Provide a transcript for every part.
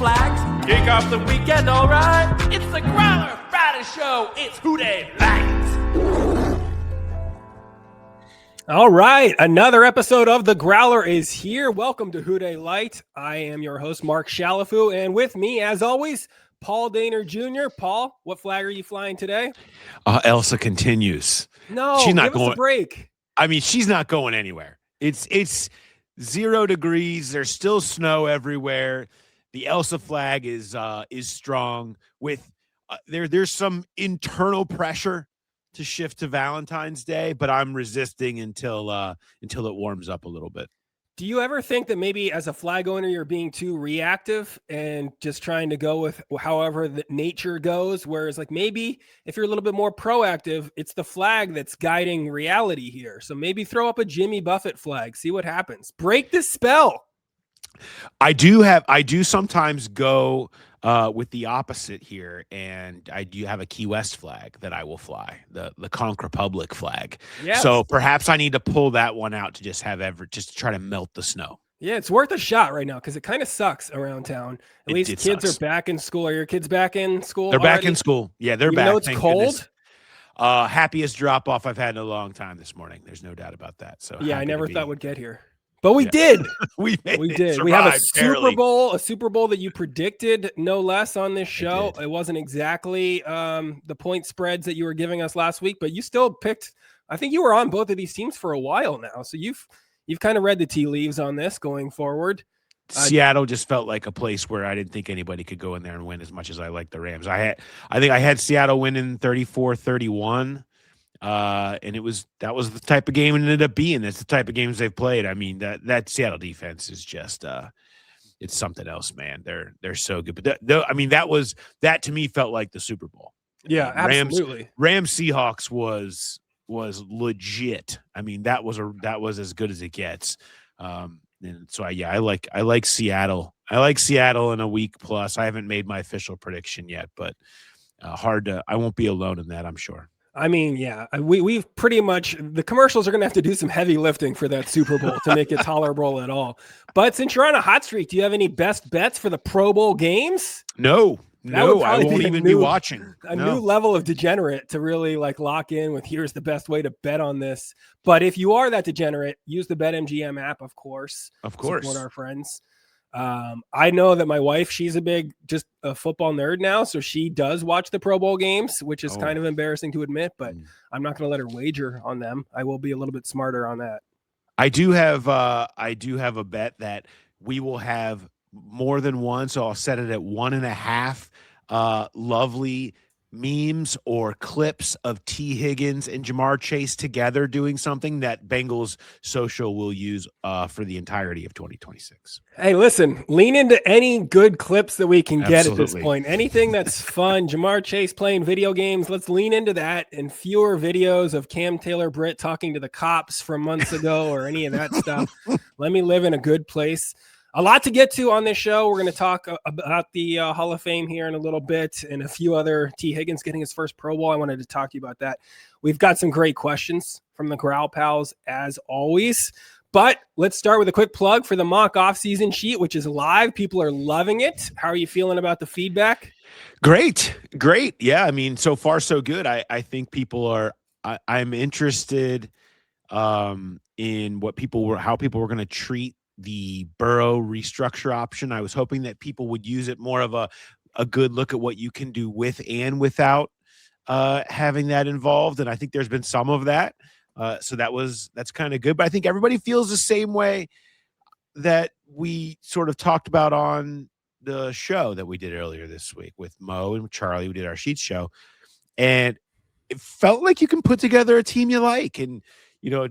flags, kick off the weekend, all right? It's the Growler Friday Show. It's Who Dey Light. All right, another episode of The Growler is here. Welcome to Who Dey Light. I am your host, Mark Shalafu, and with me, as always, Paul Daner Jr. Paul, what flag are you flying today? Elsa continues. No, she's not give going, us a break. I mean, she's not going anywhere. It's 0 degrees. There's still snow everywhere. The Elsa flag is strong. With there's some internal pressure to shift to Valentine's Day, but I'm resisting until it warms up a little bit. Do you ever think that maybe as a flag owner, you're being too reactive and just trying to go with however the nature goes? Whereas like maybe if you're a little bit more proactive, it's the flag that's guiding reality here. So maybe throw up a Jimmy Buffett flag, see what happens. Break the spell. I do sometimes go with the opposite here, and I do have a Key West flag that I will fly, the Conch Republic flag. Yes. So perhaps I need to pull that one out to just to try to melt the snow. Yeah, it's worth a shot right now because it kind of sucks around town. At least kids are back in school. Are your kids back in school? They're back in school. Yeah, they're back. You know it's cold. Goodness. Happiest drop off I've had in a long time this morning. There's no doubt about that. So yeah, I never thought we'd get here. But we did. We did. We have a Super Bowl that you predicted no less on this show. It wasn't exactly the point spreads that you were giving us last week, but you still picked. I think you were on both of these teams for a while now, so you've kind of read the tea leaves on this going forward. Seattle just felt like a place where I didn't think anybody could go in there and win as much as I like the Rams. I think I had Seattle winning 34-31. And that was the type of game it ended up being. That's the type of games they've played. I mean, that Seattle defense is just it's something else, man. They're so good. But that to me felt like the Super Bowl. Yeah, absolutely. Rams Seahawks was legit. I mean, that was as good as it gets. And so I like Seattle. I like Seattle in a week plus. I haven't made my official prediction yet, but I won't be alone in that, I'm sure. I mean, yeah, we've pretty much, the commercials are going to have to do some heavy lifting for that Super Bowl to make it tolerable at all. But since you're on a hot streak, do you have any best bets for the Pro Bowl games? No, I won't even be watching. New level of degenerate to really like lock in with here's the best way to bet on this. But if you are that degenerate, use the BetMGM app, of course. Support our friends. I know that my wife, she's just a football nerd now, so she does watch the Pro Bowl games, which is kind of embarrassing to admit, but I'm not going to let her wager on them. I will be a little bit smarter on that. I do have a bet that we will have more than one, so I'll set it at 1.5 lovely memes or clips of Tee Higgins and Jamar Chase together doing something that Bengals social will use for the entirety of 2026. Hey, listen, lean into any good clips that we can get at this point. Anything that's fun, Jamar Chase playing video games, let's lean into that, and fewer videos of Cam Taylor-Britt talking to the cops from months ago or any of that stuff. Let me live in a good place. A lot to get to on this show. We're going to talk about the Hall of Fame here in a little bit and a few other. Tee Higgins getting his first Pro Bowl. I wanted to talk to you about that. We've got some great questions from the Growl Pals as always. But let's start with a quick plug for the mock offseason sheet, which is live. People are loving it. How are you feeling about the feedback? Great. Yeah, I mean, so far so good. I think people are I'm interested in how people were going to treat the Burrow restructure option. I was hoping that people would use it more of a good look at what you can do with and without having that involved. And I think there's been some of that. So that's kind of good. But I think everybody feels the same way that we sort of talked about on the show that we did earlier this week with Mo and Charlie. We did our Sheets show. And it felt like you can put together a team you like. And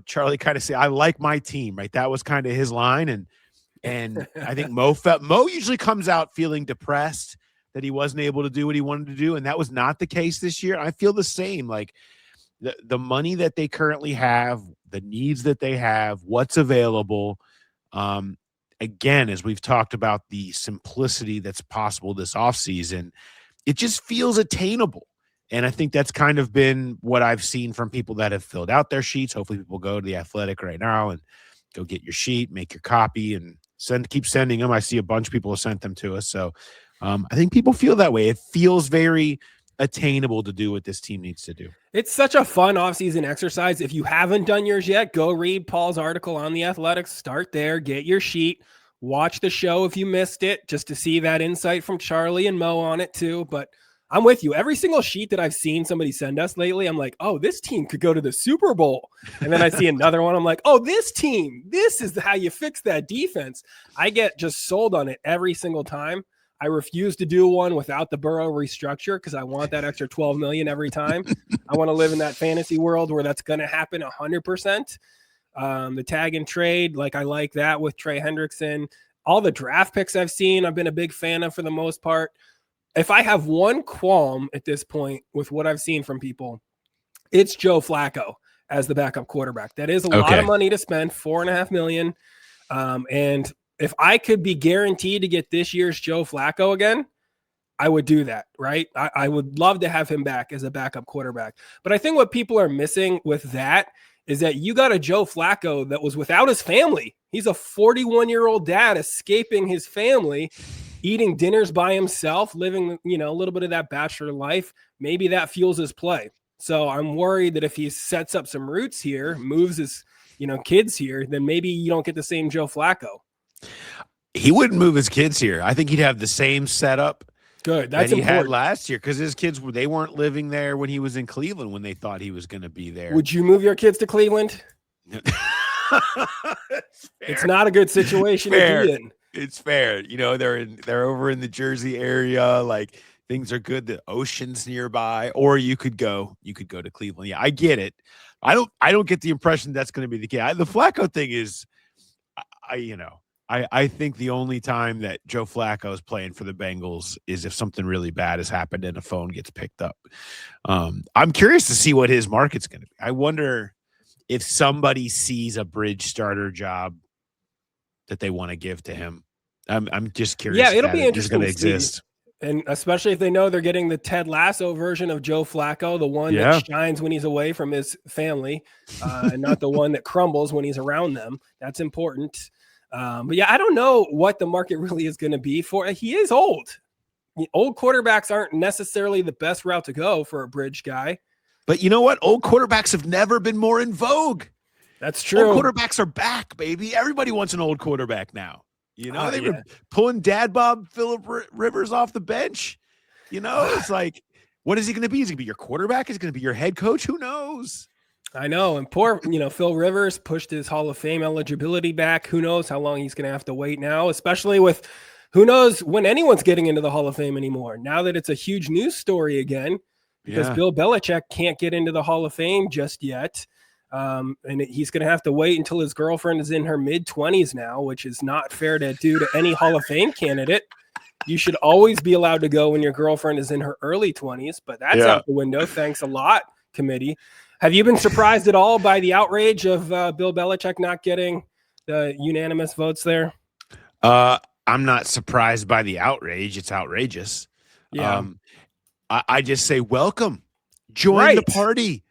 Charlie kind of said, I like my team, right? That was kind of his line. And I think Mo usually comes out feeling depressed that he wasn't able to do what he wanted to do. And that was not the case this year. I feel the same, like the money that they currently have, the needs that they have, what's available. Again, as we've talked about the simplicity that's possible this offseason, it just feels attainable. And I think that's kind of been what I've seen from people that have filled out their sheets. Hopefully people go to The Athletic right now and go get your sheet, make your copy, and keep sending them. I see a bunch of people have sent them to us. So I think people feel that way. It feels very attainable to do what this team needs to do. It's such a fun offseason exercise. If you haven't done yours yet, go read Paul's article on The Athletic. Start there, get your sheet, watch the show if you missed it, just to see that insight from Charlie and Mo on it too. But I'm with you. Every single sheet that I've seen somebody send us lately, I'm like, oh, this team could go to the Super Bowl. And then I see another one. I'm like, oh, this team, this is how you fix that defense. I get just sold on it every single time. I refuse to do one without the Burrow restructure because I want that extra $12 million every time. I want to live in that fantasy world where that's going to happen 100%. The tag and trade, I like that with Trey Hendrickson. All the draft picks I've seen, I've been a big fan of for the most part. If I have one qualm at this point with what I've seen from people, it's Joe Flacco as the backup quarterback. That is a lot of money to spend, $4.5 million. And if I could be guaranteed to get this year's Joe Flacco again, I would do that, right? I would love to have him back as a backup quarterback. But I think what people are missing with that is that you got a Joe Flacco that was without his family. He's a 41-year-old dad escaping his family, eating dinners by himself, living, a little bit of that bachelor life. Maybe that fuels his play. So I'm worried that if he sets up some roots here, moves his, kids here, then maybe you don't get the same Joe Flacco. He wouldn't move his kids here. I think he'd have the same setup. Good. That's that he important. had last year because his kids they weren't living there when he was in Cleveland when they thought he was going to be there. Would you move your kids to Cleveland? It's not a good situation to be in. It's fair. They're over in the Jersey area. Things are good. The ocean's nearby, or you could go to Cleveland. Yeah, I get it. I don't get the impression that's going to be the case. The Flacco thing is, I think the only time that Joe Flacco is playing for the Bengals is if something really bad has happened and a phone gets picked up. I'm curious to see what his market's going to be. I wonder if somebody sees a bridge starter job that they want to give to him. I'm just curious. Yeah, it'll be interesting to exist. And especially if they know they're getting the Ted Lasso version of Joe Flacco, the one that shines when he's away from his family, and not the one that crumbles when he's around them. That's important. But yeah, I don't know what the market really is going to be for. He is old. Old quarterbacks aren't necessarily the best route to go for a bridge guy. But you know what? Old quarterbacks have never been more in vogue. It's true. Old quarterbacks are back, baby. Everybody wants an old quarterback now. They were pulling Dad Bob Phillip Rivers off the bench. It's like, what is he going to be? Is he going to be your quarterback? Is he going to be your head coach? Who knows? I know. And poor, Phil Rivers pushed his Hall of Fame eligibility back. Who knows how long he's going to have to wait now, especially with who knows when anyone's getting into the Hall of Fame anymore. Now that it's a huge news story again, because Bill Belichick can't get into the Hall of Fame just yet. And he's going to have to wait until his girlfriend is in her mid-20s now, which is not fair to do to any Hall of Fame candidate. You should always be allowed to go when your girlfriend is in her early 20s, but that's out the window. Thanks a lot, committee. Have you been surprised at all by the outrage of Bill Belichick not getting the unanimous votes there? I'm not surprised by the outrage. It's outrageous. Yeah. I just say, welcome. Join the party.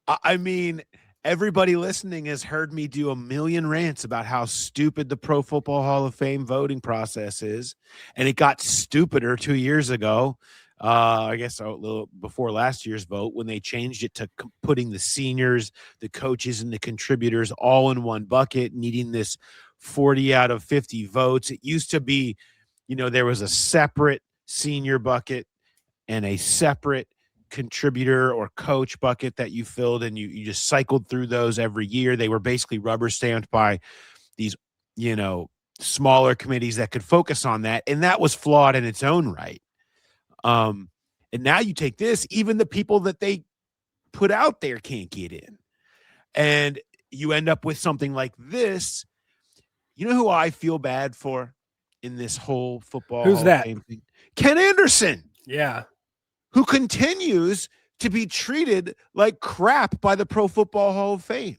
I mean, everybody listening has heard me do a million rants about how stupid the Pro Football Hall of Fame voting process is. And it got stupider 2 years ago. I guess a little before last year's vote when they changed it to putting the seniors, the coaches, and the contributors all in one bucket, needing this 40 out of 50 votes. It used to be, there was a separate senior bucket and a separate contributor or coach bucket that you filled, and you just cycled through those every year. They were basically rubber stamped by these, smaller committees that could focus on that. And that was flawed in its own right. And now you take this, even the people that they put out there can't get in. And you end up with something like this. You know who I feel bad for in this whole football? Who's that? Thing? Ken Anderson. Yeah. Who continues to be treated like crap by the Pro Football Hall of Fame.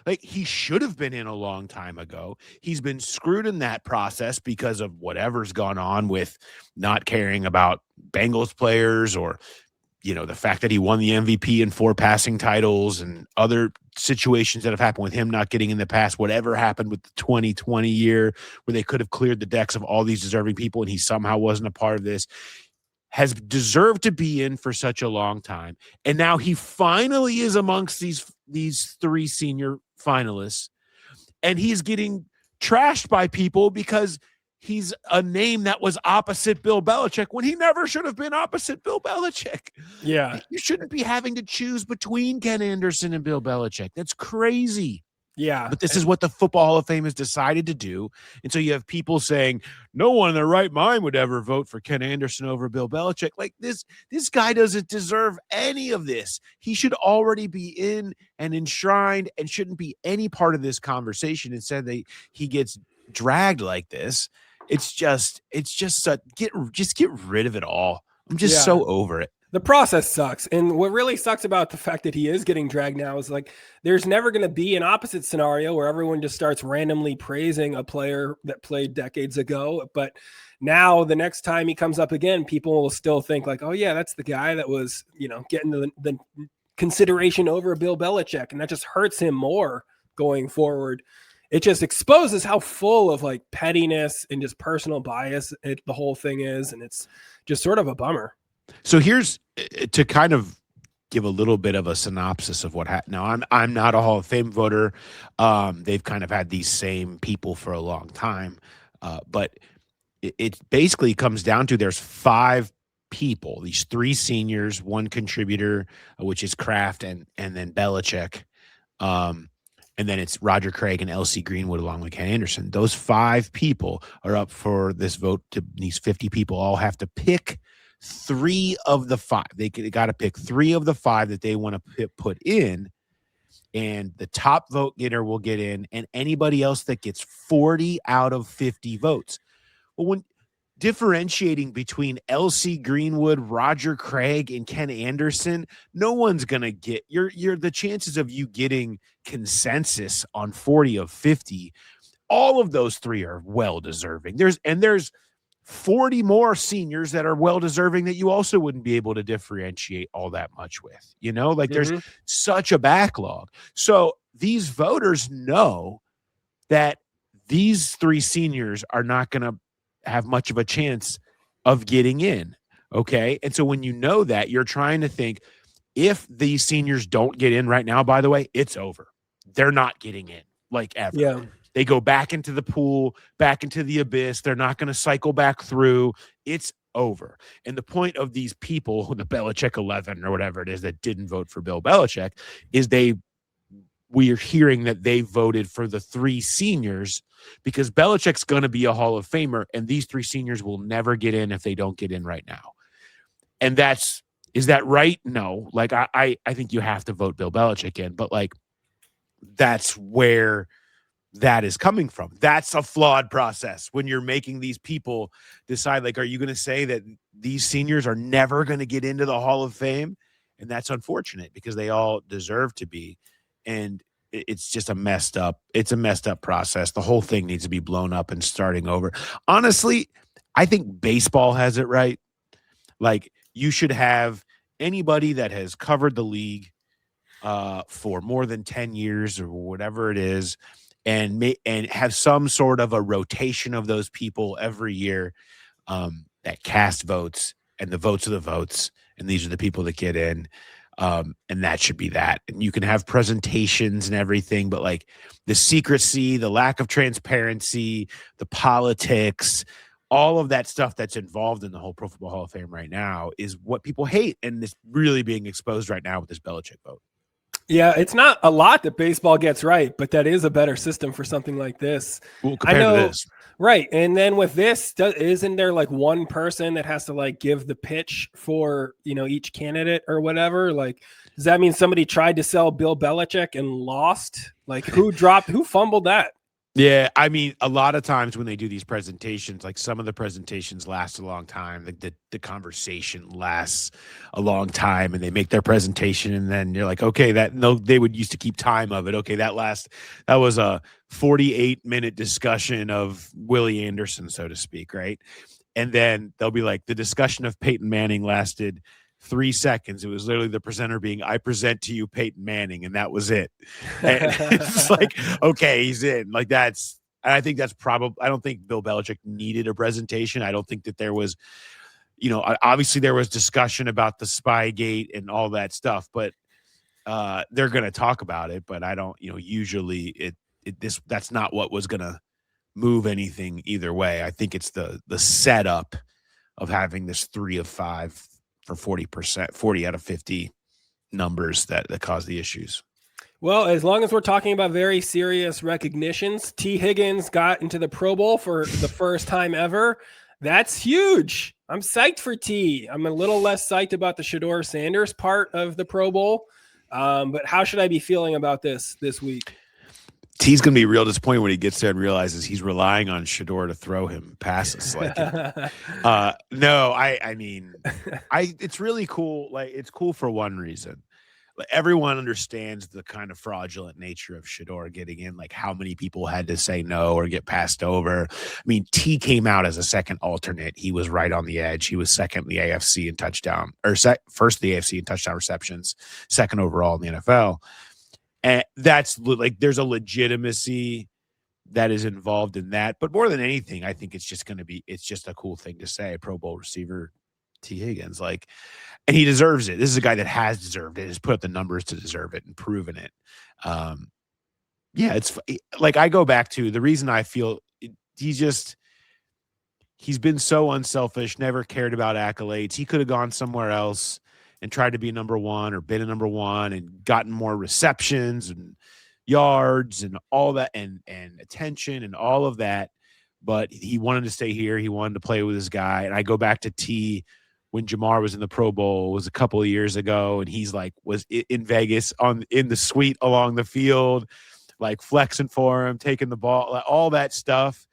Like, he should have been in a long time ago. He's been screwed in that process because of whatever's gone on with not caring about Bengals players or the fact that he won the MVP and 4 passing titles and other situations that have happened with him not getting in the past, whatever happened with the 2020 year where they could have cleared the decks of all these deserving people and he somehow wasn't a part of this, has deserved to be in for such a long time. And now he finally is amongst these 3 senior finalists, and he's getting trashed by people because he's a name that was opposite Bill Belichick when he never should have been opposite Bill Belichick. Yeah. You shouldn't be having to choose between Ken Anderson and Bill Belichick. That's crazy. Yeah. But this is what the Football Hall of Fame has decided to do. And so you have people saying, no one in their right mind would ever vote for Ken Anderson over Bill Belichick. Like this guy doesn't deserve any of this. He should already be in and enshrined and shouldn't be any part of this conversation. Instead, he gets dragged like this. It's just such, get rid of it all. I'm just so over it. The process sucks. And what really sucks about the fact that he is getting dragged now is like, there's never going to be an opposite scenario where everyone just starts randomly praising a player that played decades ago. But now the next time he comes up again, people will still think like, oh yeah, that's the guy that was, getting the consideration over Bill Belichick. And that just hurts him more going forward. It just exposes how full of like pettiness and just personal bias the whole thing is. And it's just sort of a bummer. So here's to kind of give a little bit of a synopsis of what happened. Now, I'm not a Hall of Fame voter. They've kind of had these same people for a long time. But it basically comes down to there's 5 people, these 3 seniors, 1 contributor, which is Kraft and then Belichick. And then it's Roger Craig and L.C. Greenwood along with Ken Anderson. Those 5 people are up for this vote. These 50 people all have to pick 3 of the 5. They got to pick 3 of the 5 that they want to put in, and the top vote getter will get in, and anybody else that gets 40 out of 50 votes. Well, when differentiating between L.C. Greenwood, Roger Craig, and Ken Anderson, no one's gonna get the chances of you getting consensus on 40 of 50. All of those 3 are well deserving. There's 40 more seniors that are well deserving that you also wouldn't be able to differentiate all that much with, there's such a backlog. So these voters know that these 3 seniors are not going to have much of a chance of getting in. Okay. And so when you know that, you're trying to think, if these seniors don't get in right now, by the way, it's over. They're not getting in like ever. Yeah. They go back into the pool, back into the abyss. They're not going to cycle back through. It's over. And the point of these people, the Belichick 11 or whatever it is that didn't vote for Bill Belichick, is we are hearing that they voted for the 3 seniors because Belichick's going to be a Hall of Famer, and these 3 seniors will never get in if they don't get in right now. And is that right? No. Like, I think you have to vote Bill Belichick in, but like, that's where that is coming from. That's a flawed process when you're making these people decide, like, are you going to say that these seniors are never going to get into the Hall of Fame? And that's unfortunate because they all deserve to be. And it's just a messed up process. The whole thing needs to be blown up and starting over. Honestly, I think baseball has it right. Like, you should have anybody that has covered the league for more than 10 years or whatever it is, and have some sort of a rotation of those people every year that cast votes, and the votes are the votes, and these are the people that get in. And that should be that. And you can have presentations and everything, but like the secrecy, the lack of transparency, the politics, all of that stuff that's involved in the whole Pro Football Hall of Fame right now is what people hate. And it's really being exposed right now with this Belichick vote. Yeah, it's not a lot that baseball gets right, but that is a better system for something like this. Well, compared to this. Right. And then with this, isn't there like one person that has to like give the pitch for, each candidate or whatever? Like, does that mean somebody tried to sell Bill Belichick and lost? Like, who fumbled that? Yeah, I mean, a lot of times when they do these presentations, like some of the presentations last a long time, the conversation lasts a long time, and they make their presentation, and then you're like, okay, they would used to keep time of it. Okay, that was a 48-minute discussion of Willie Anderson, so to speak, right? And then they'll be like, the discussion of Peyton Manning lasted 3 seconds. It was literally the presenter being, "I present to you Peyton Manning," and that was it. And it's like, okay, he's in. Like that's, and I think that's probably, I don't think Bill Belichick needed a presentation. I don't think that there was, obviously there was discussion about the Spygate and all that stuff, but they're going to talk about it. But I don't, usually that's not what was going to move anything either way. I think it's the setup of having this 3 of 5 for 40%, 40 out of 50 numbers that cause the issues. Well, as long as we're talking about very serious recognitions, Tee Higgins got into the Pro Bowl for the first time ever. That's huge. I'm psyched for T. I'm a little less psyched about the Shedeur Sanders part of the Pro Bowl. But how should I be feeling about this week? T's going to be real disappointed when he gets there and realizes he's relying on Shedeur to throw him passes. Like, no, I mean, it's really cool. Like, it's cool for one reason. Like, everyone understands the kind of fraudulent nature of Shedeur getting in, like how many people had to say no or get passed over. I mean, T came out as a second alternate. He was right on the edge. He was second in the AFC in touchdown, or first in the AFC in touchdown receptions, second overall in the NFL. And that's like, there's a legitimacy that is involved in that. But more than anything, I think it's just a cool thing to say. Pro Bowl receiver Tee Higgins, like, and he deserves it. This is a guy that has deserved it, has put up the numbers to deserve it and proven it. It's like, I go back to the reason I feel he's been so unselfish, never cared about accolades. He could have gone somewhere else and tried to be number one or been a number one and gotten more receptions and yards and all that and attention and all of that. But he wanted to stay here. He wanted to play with his guy. And I go back to T when Jamar was in the Pro Bowl, was a couple of years ago. And he's like, was in Vegas in the suite along the field, like flexing for him, taking the ball, like all that stuff.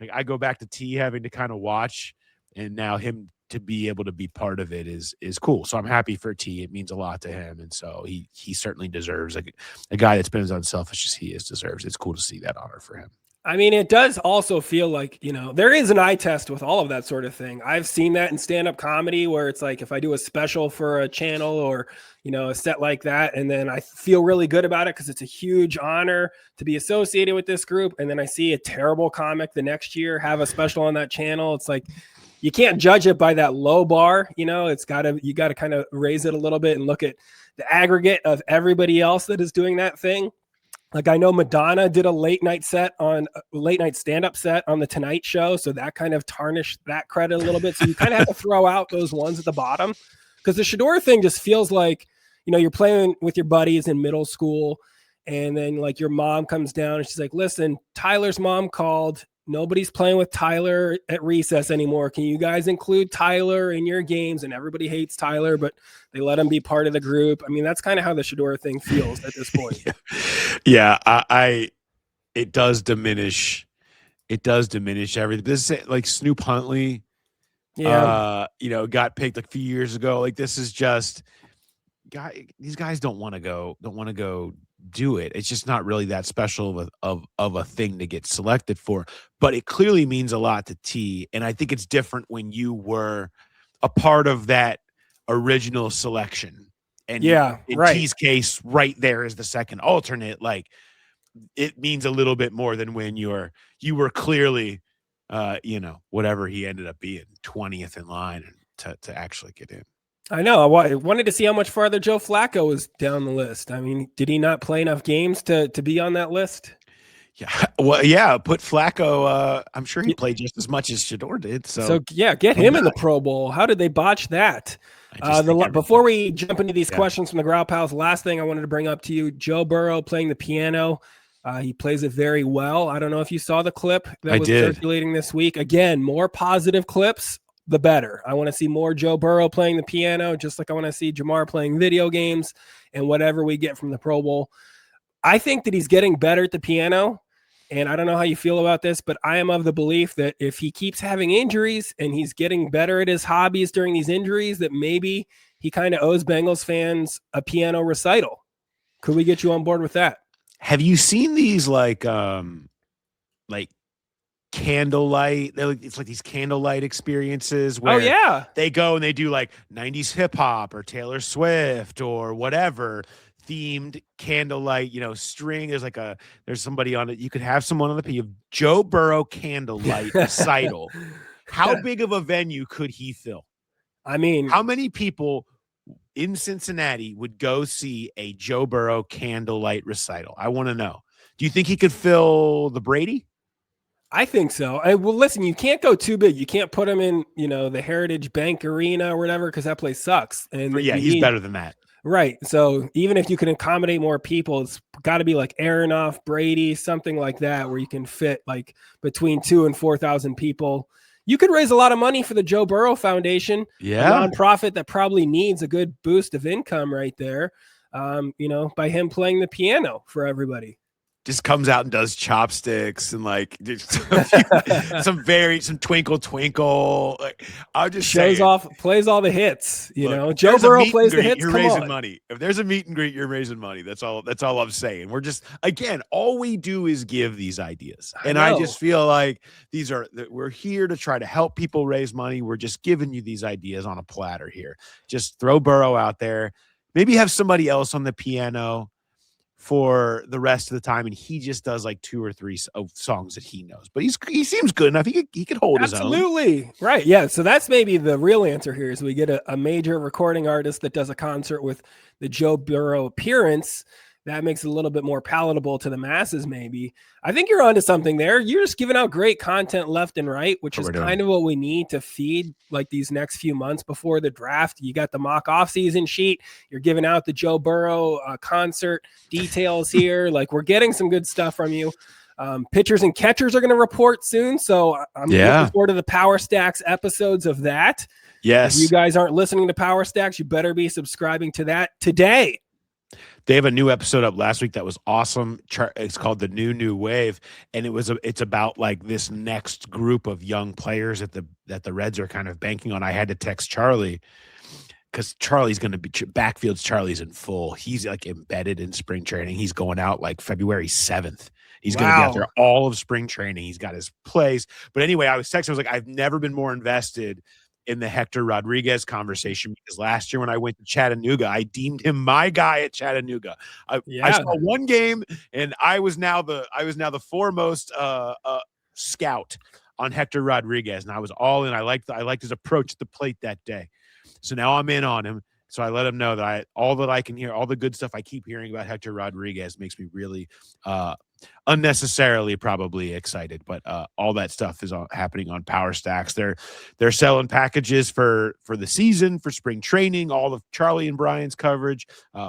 Like, I go back to T having to kind of watch, and now him to be able to be part of it is cool. So I'm happy for T. It means a lot to him. And so he certainly deserves a guy that's been as unselfish as he is deserves. It's cool to see that honor for him. I mean, it does also feel like, there is an eye test with all of that sort of thing. I've seen that in stand-up comedy where it's like, if I do a special for a channel or, a set like that, and then I feel really good about it because it's a huge honor to be associated with this group. And then I see a terrible comic the next year have a special on that channel. It's like, you can't judge it by that low bar. You got to kind of raise it a little bit and look at the aggregate of everybody else that is doing that thing. Like, I know Madonna did a late night stand-up set on the Tonight Show. So that kind of tarnished that credit a little bit. So you kind of have to throw out those ones at the bottom, because the Shedeur thing just feels like, you're playing with your buddies in middle school. And then like your mom comes down and she's like, listen, Tyler's mom called. Nobody's playing with Tyler at recess anymore. Can you guys include Tyler in your games? And everybody hates Tyler, but they let him be part of the group. I mean, that's kind of how the Shedeur thing feels at this point. Yeah, it does diminish. It does diminish everything. This is like Snoop Huntley. Yeah, got picked a few years ago. Like, this is just these guys don't want to go do it. It's just not really that special of a thing to get selected for, but it clearly means a lot to T. And I think it's different when you were a part of that original selection. And in T's case, right there is the second alternate. Like, it means a little bit more than when you were clearly, whatever he ended up being, 20th in line to actually get in. I know. I wanted to see how much farther Joe Flacco was down the list. I mean, did he not play enough games to be on that list? Yeah. Well, yeah. Put Flacco. I'm sure he played just as much as Shedeur did. So get him in the Pro Bowl. How did they botch that? Before we jump into these questions from the Growl Pals, last thing I wanted to bring up to you, Joe Burrow playing the piano. He plays it very well. I don't know if you saw the clip that was circulating this week. Again, more positive clips, the better. I want to see more Joe Burrow playing the piano, just like I want to see Jamar playing video games and whatever we get from the Pro Bowl. I think that he's getting better at the piano, and I don't know how you feel about this, but I am of the belief that if he keeps having injuries and he's getting better at his hobbies during these injuries, that maybe he kind of owes Bengals fans a piano recital. Could we get you on board with that? Have you seen these like candlelight. It's like these candlelight experiences where they go and they do like 90s hip hop or Taylor Swift or whatever themed candlelight, string. There's somebody on it. You could have someone on the P of Joe Burrow candlelight recital. How big of a venue could he fill? I mean, how many people in Cincinnati would go see a Joe Burrow candlelight recital? I want to know. Do you think he could fill the Brady? I think so. Well, listen, you can't go too big. You can't put him in, the Heritage Bank Arena or whatever, because that place sucks. And he's better than that. Right. So even if you can accommodate more people, it's got to be like Aronoff, Brady, something like that, where you can fit like between 2,000 and 4,000 people. You could raise a lot of money for the Joe Burrow Foundation, a nonprofit that probably needs a good boost of income right there, by him playing the piano for everybody. Just comes out and does chopsticks and like some twinkle twinkle. Like, I'll just shows off, plays all the hits. Joe Burrow plays the hits. You're raising money. If there's a meet and greet, you're raising money. That's all I'm saying. We're just, again, all we do is give these ideas, and I just feel like we're here to try to help people raise money. We're just giving you these ideas on a platter here. Just throw Burrow out there. Maybe have somebody else on the piano for the rest of the time, and he just does like 2 or 3 songs that he knows. But he seems good enough. He could hold his own. Absolutely. Right. Yeah. So that's maybe the real answer here is we get a major recording artist that does a concert with the Joe Burrow appearance. That makes it a little bit more palatable to the masses, maybe. I think you're onto something there. You're just giving out great content left and right, which is kind of what we need to feed like these next few months before the draft. You got the mock offseason sheet. You're giving out the Joe Burrow concert details here. Like, we're getting some good stuff from you. Pitchers and catchers are going to report soon, so I'm looking forward to the Power Stacks episodes of that. Yes. If you guys aren't listening to Power Stacks, you better be subscribing to that today. They have a new episode up last week that was awesome. It's called The New Wave, and it's about like this next group of young players that the Reds are kind of banking on. I had to text Charlie because Charlie's going to be backfields. Charlie's in full. He's like embedded in spring training. He's going out like February 7th. He's going to be out there all of spring training. He's got his plays. But anyway, I was texting. I was like, I've never been more invested in the Hector Rodriguez conversation, because last year when I went to Chattanooga, I deemed him my guy at Chattanooga. I saw one game, and I was now the foremost scout on Hector Rodriguez, and I was all in. I liked his approach at the plate that day. So now I'm in on him. So I let him know that all that I can hear, all the good stuff I keep hearing about Hector Rodriguez makes me really unnecessarily probably excited, but all that stuff is happening on Power Stacks. They're selling packages for the season, for spring training, all of Charlie and Brian's coverage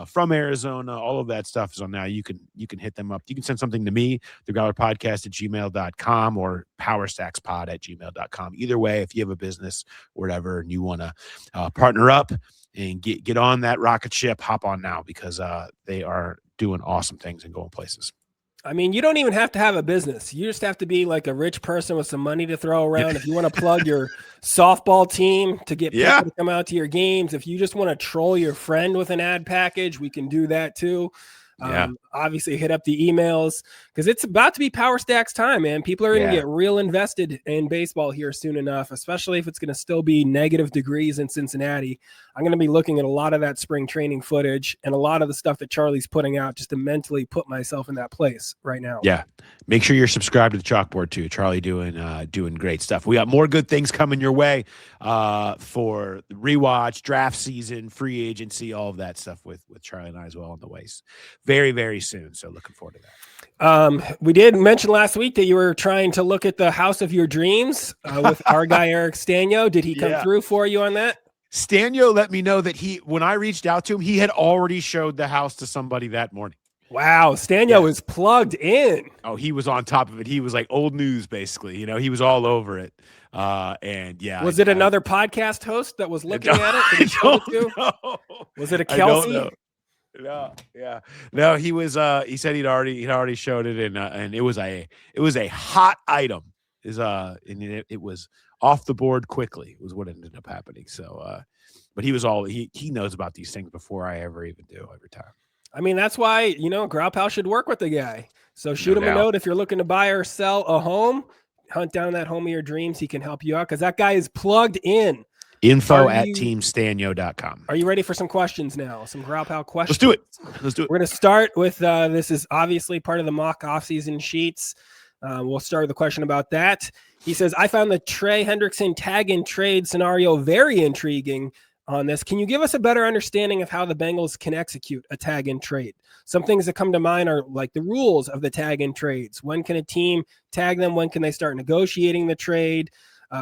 from Arizona. All of that stuff is on now. You can hit them up. You can send something to me, thegrowlerpodcast@gmail.com or powerstackspod@gmail.com. Either way, if you have a business or whatever and you want to partner up and get on that rocket ship, hop on now, because they are doing awesome things and going places. I mean, you don't even have to have a business. You just have to be like a rich person with some money to throw around. If you want to plug your softball team to get people to come out to your games, if you just want to troll your friend with an ad package, we can do that too. Obviously hit up the emails, because it's about to be Power Stacks time, man. People are going to get real invested in baseball here soon enough, especially if it's going to still be negative degrees in Cincinnati. I'm going to be looking at a lot of that spring training footage and a lot of the stuff that Charlie's putting out, just to mentally put myself in that place right now. Yeah. Make sure you're subscribed to the Chalkboard too. Charlie doing great stuff. We got more good things coming your way for the rewatch, draft season, free agency, all of that stuff with Charlie and I as well on the way very, very soon. So looking forward to that. We did mention last week that you were trying to look at the house of your dreams with our guy, Eric Stanio. Did he come through for you on that? Stanio let me know that when I reached out to him, he had already showed the house to somebody that morning. Wow. Stanio was plugged in. Oh, he was on top of it. He was like old news, basically. He was all over it. Was it another podcast host that was looking at it? Did he show it to? Was it a Kelsey? I don't know. No, he was, he said he'd already showed it, and it was a hot item. And it was off the board quickly was what ended up happening. So, but he was he knows about these things before I ever even do every time. I mean, that's why, Growl Pal should work with the guy. So shoot him a note if you're looking to buy or sell a home. hunt down that home of your dreams, he can help you out because that guy is plugged in. Info@teamstanyo.com. Are you ready for some questions now? Some Growl Pal questions? Let's do it. We're going to start with this is obviously part of the mock offseason sheets. We'll start with a question about that. He says, I found the Trey Hendrickson tag and trade scenario very intriguing on this. Can you give us a better understanding of how the Bengals can execute a tag and trade? Some things that come to mind are like the rules of the tag and trades. When can a team tag them? When can they start negotiating the trade?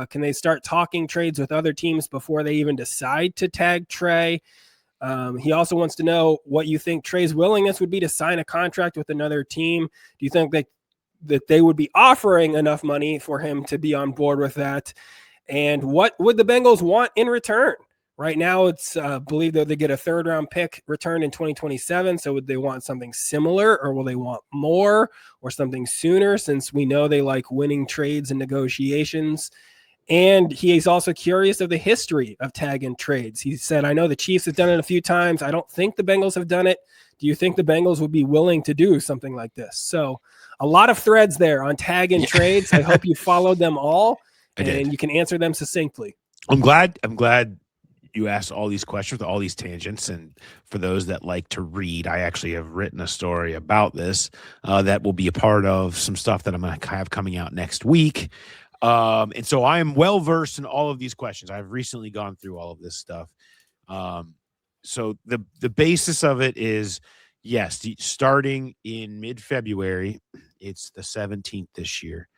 Can they start talking trades with other teams before they even decide to tag Trey? He also wants to know what you think Trey's willingness would be to sign a contract with another team. Do you think that they would be offering enough money for him to be on board with that? And what would the Bengals want in return? Right now, it's believed that they get a third-round pick returned in 2027. So would they want something similar, or will they want more or something sooner, since we know they like winning trades and negotiations? And he is also curious of the history of tag and trades. He said, I know the Chiefs have done it a few times. I don't think the Bengals have done it. Do you think the Bengals would be willing to do something like this? So a lot of threads there on tag and trades. I hope you followed them all and you can answer them succinctly. I'm glad you asked all these questions with all these tangents. And for those that like to read, I actually have written a story about this that will be a part of some stuff that I'm going to have coming out next week. And so I am well versed in all of these questions. I've recently gone through all of this stuff. So the basis of it is, yes, starting in mid-February, it's the 17th this year,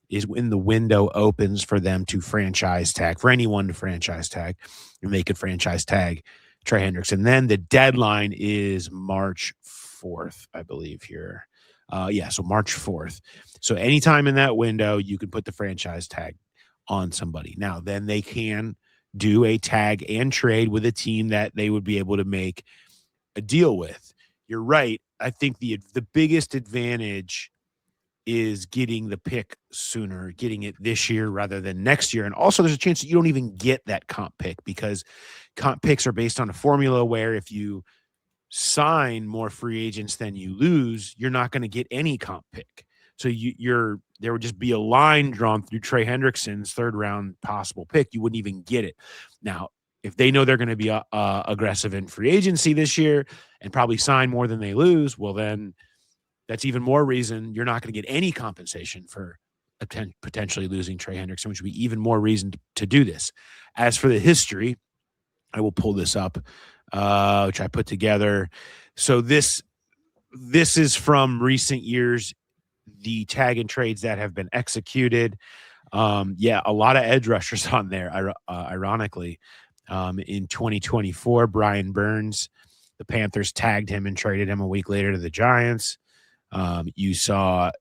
is when the window opens for them to franchise tag, for anyone to franchise tag, and they could franchise tag Trey Hendrickson. Then the deadline is March 4th, I believe here. So March 4th. So anytime in that window, you can put the franchise tag on somebody. Now, then they can do a tag and trade with a team that they would be able to make a deal with. You're right. I think the biggest advantage is getting the pick sooner, getting it this year rather than next year. And also there's a chance that you don't even get that comp pick, because comp picks are based on a formula where if you sign more free agents than you lose, you're not going to get any comp pick. So there would just be a line drawn through Trey Hendrickson's third round possible pick. You wouldn't even get it. Now, if they know they're going to be aggressive in free agency this year and probably sign more than they lose, well, then that's even more reason you're not going to get any compensation for potentially losing Trey Hendrickson, which would be even more reason to do this. As for the history, I will pull this up, which I put together. So this is from recent years, the tag and trades that have been executed. A lot of edge rushers on there, ironically. In 2024, Brian Burns, the Panthers tagged him and traded him a week later to the Giants. You saw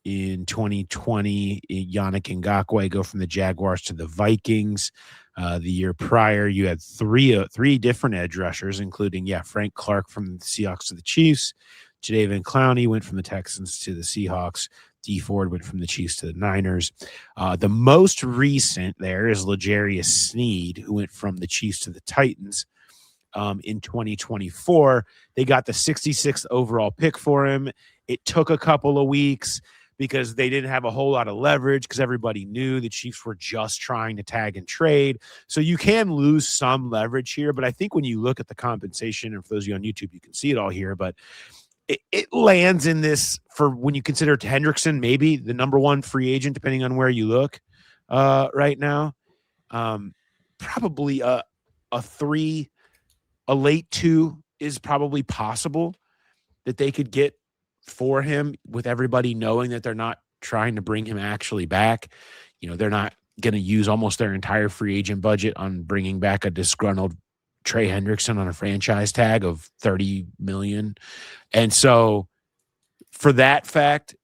in 2020, Yannick Ngakoue go from the Jaguars to the Vikings. The year prior, you had three different edge rushers, including, Frank Clark from the Seahawks to the Chiefs. Jadeveon Clowney went from the Texans to the Seahawks. Dee Ford went from the Chiefs to the Niners. The most recent there is L'Jarius Sneed, who went from the Chiefs to the Titans. In 2024, they got the 66th overall pick for him. It took a couple of weeks because they didn't have a whole lot of leverage because everybody knew the Chiefs were just trying to tag and trade. So you can lose some leverage here, but I think when you look at the compensation, and for those of you on YouTube, you can see it all here, but it lands in this for when you consider Hendrickson, maybe the number one free agent, depending on where you look right now. Probably a 3, a late 2 is probably possible that they could get for him, with everybody knowing that they're not trying to bring him actually back. They're not going to use almost their entire free agent budget on bringing back a disgruntled Trey Hendrickson on a franchise tag of $30 million. And so for that fact,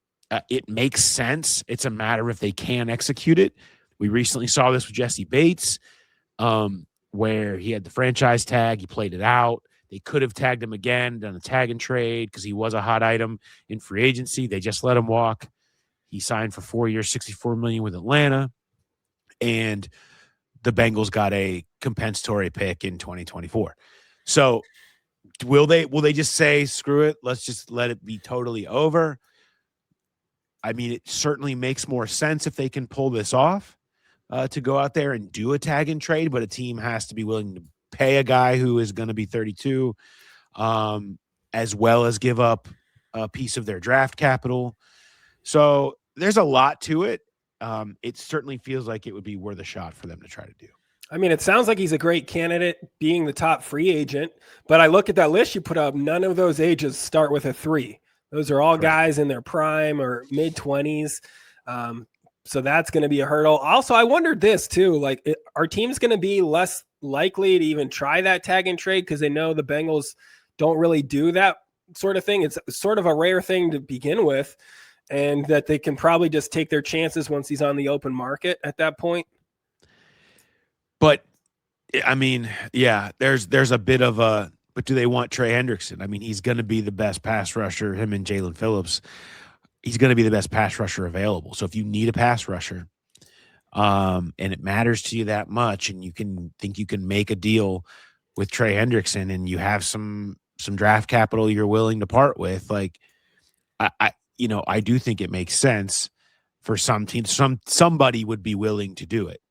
it makes sense. It's a matter if they can execute it. We recently saw this with Jesse Bates, where he had the franchise tag. He played it out. They could have tagged him again, done a tag and trade because he was a hot item in free agency. They just let him walk. He signed for 4 years, $64 million with Atlanta. And the Bengals got a compensatory pick in 2024. So will they just say, screw it, let's just let it be totally over? I mean, it certainly makes more sense if they can pull this off to go out there and do a tag and trade, but a team has to be willing to pay a guy who is going to be 32, as well as give up a piece of their draft capital. So there's a lot to it. It certainly feels like it would be worth a shot for them to try to do. I mean, it sounds like he's a great candidate being the top free agent, but I look at that list you put up, none of those ages start with a 3. Those are all guys in their prime or mid-20s. So that's going to be a hurdle. Also, I wondered this too, like are teams going to be less likely to even try that tag and trade because they know the Bengals don't really do that sort of thing? It's sort of a rare thing to begin with, and that they can probably just take their chances once he's on the open market at that point. But I mean, yeah, there's a bit of a, but do they want Trey Hendrickson? I mean, he's going to be the best pass rusher, him and Jalen Phillips. He's going to be the best pass rusher available. So if you need a pass rusher, and it matters to you that much, and you can make a deal with Trey Hendrickson, and you have some draft capital you're willing to part with, like I do think it makes sense for some teams. Somebody would be willing to do it.